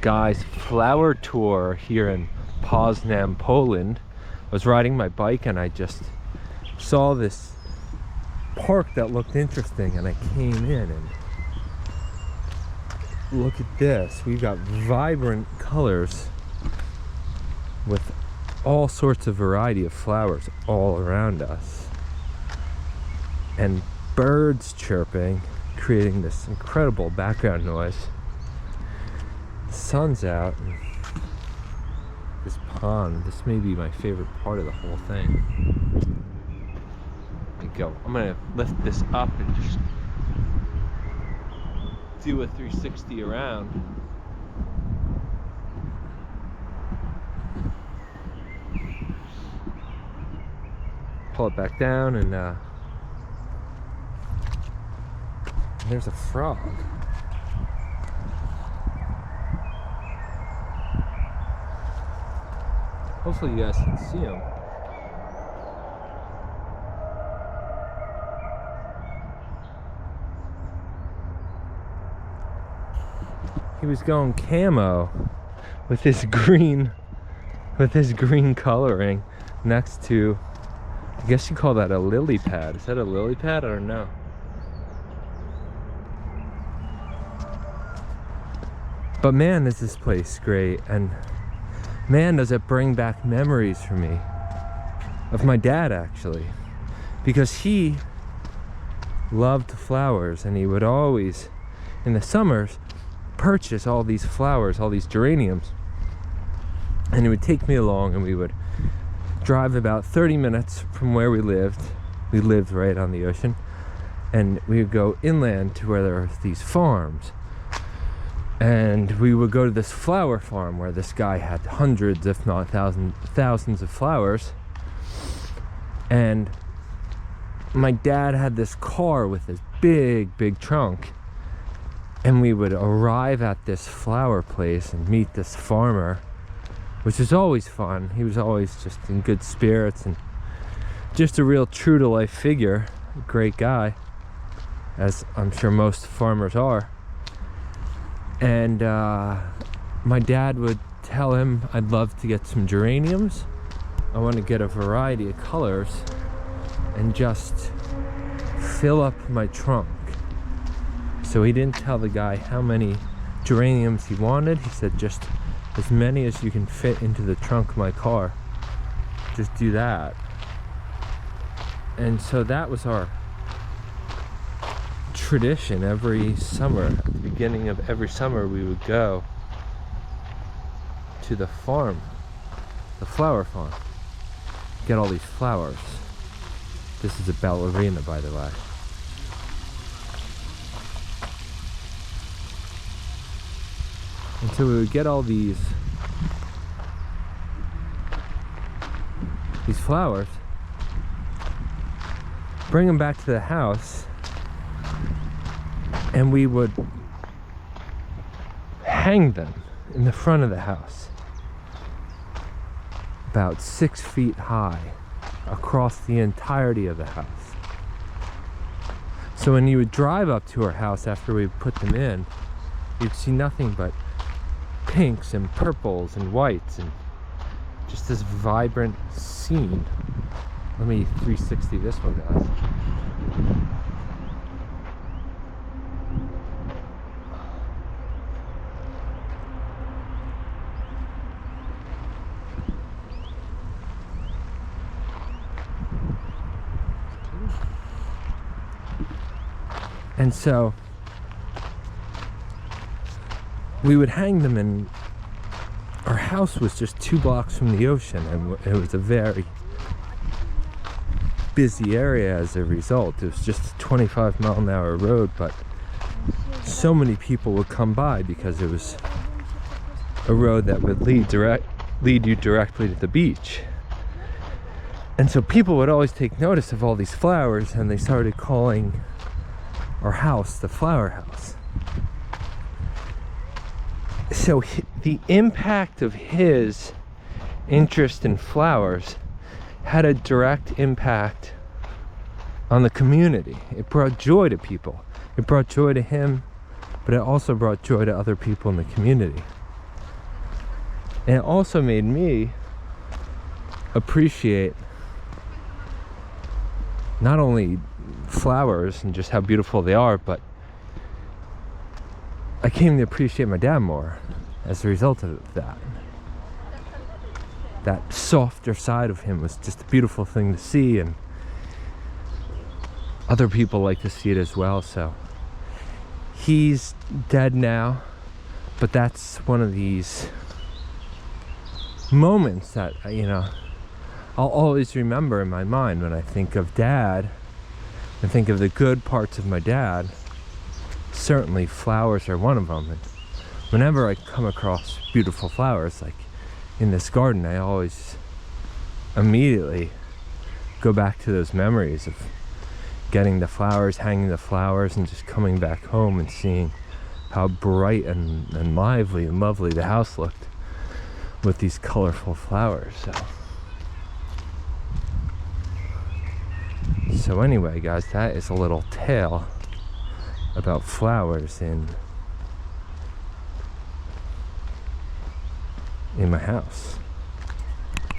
guy's flower tour here in Poznan, Poland. I was riding my bike and I just saw this park that looked interesting, and I came in and look at this. We've got vibrant colors with all sorts of variety of flowers all around us, and birds chirping, creating this incredible background noise. The sun's out, and this pond, this may be my favorite part of the whole thing. There you go. I'm gonna lift this up and just do a 360 around. Pull it back down, and there's a frog. Hopefully you guys can see him. He was going camo with his green coloring next to, I guess you call that a lily pad. Is that a lily pad? I don't know. But man, is this place great, and man, does it bring back memories for me of my dad, actually, because he loved flowers, and he would always, in the summers, purchase all these flowers, all these geraniums, and he would take me along, and we would drive about 30 minutes from where we lived. We lived right on the ocean, and we would go inland to where there were these farms, and we would go to this flower farm where this guy had hundreds, if not thousands of flowers. And my dad had this car with this big trunk, and we would arrive at this flower place and meet this farmer, which was always fun. He was always just in good spirits and just a real true to life figure, a great guy, as I'm sure most farmers are. And my dad would tell him, I'd love to get some geraniums. I want to get a variety of colors and just fill up my trunk. So he didn't tell the guy how many geraniums he wanted. He said, just as many as you can fit into the trunk of my car. Just do that. And so that was our tradition. Every summer, at the beginning of every summer, we would go to the farm, the flower farm, get all these flowers. This is a ballerina, by the way. And so we would get all these flowers, bring them back to the house, and we would hang them in the front of the house, about 6 feet high, across the entirety of the house. So when you would drive up to our house after we put them in, you'd see nothing but pinks and purples and whites, and just this vibrant scene. Let me 360 this one, guys. And so we would hang them, and our house was just 2 blocks from the ocean, and it was a very busy area as a result. It was just a 25-mile-an-hour road, but so many people would come by because it was a road that would lead you directly to the beach. And so people would always take notice of all these flowers, and they started calling our house the flower house. So the impact of his interest in flowers had a direct impact on the community. It brought joy to people. It brought joy to him, but it also brought joy to other people in the community. And it also made me appreciate not only flowers and just how beautiful they are, but I came to appreciate my dad more as a result of that. That softer side of him was just a beautiful thing to see, and other people like to see it as well. So he's dead now, but that's one of these moments that, you know, I'll always remember in my mind when I think of Dad and think of the good parts of my dad. Certainly flowers are one of them, and whenever I come across beautiful flowers like in this garden, I always immediately go back to those memories of getting the flowers, hanging the flowers, and just coming back home and seeing how bright and lively and lovely the house looked with these colorful flowers. So anyway, guys, that is a little tale about flowers in my house.